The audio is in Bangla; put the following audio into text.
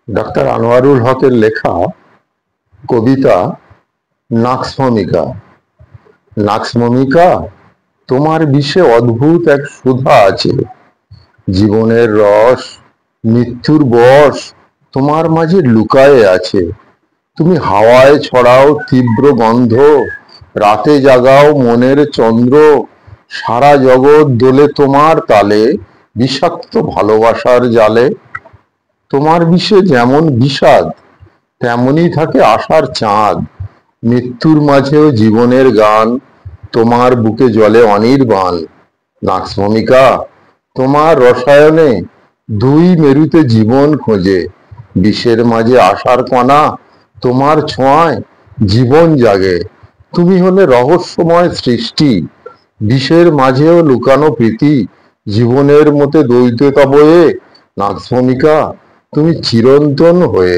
ডাক্তার আনোয়ারুল হকের লেখা কবিতা নাক্সভমিকা। নাক্সভমিকা, তোমার বিষে অদ্ভুত এক সুধা আছে, জীবনের রস, মৃত্যুর বশ তোমার মাঝে লুকায়ে আছে। তুমি হাওয়ায় ছড়াও তীব্র গন্ধ, রাতে জাগাও মনের চন্দ্র, সারা জগৎ দোলে তোমার তালে, বিষাক্ত ভালোবাসার জালে। তোমার বিষে যেমন বিষাদ, তেমনি থাকে আশার চাঁদ, মৃত্যুর মাঝেও জীবনের গান, তোমার বুকে জ্বলে অনির্বাণ। নাক্সভমিকা, তোমার রসায়নে দুই মেরুতে জীবন খোঁজে, বিষের মাঝে আশার কণা, তোমার ছোঁয়ায় জীবন জাগে। তুমি হলে রহস্যময় সৃষ্টি, বিষের মাঝেও লুকানো প্রীতি, জীবনের মতে দ্বৈততা বয়ে। নাক্সভমিকা, তুমি চিরন্তন হয়ে।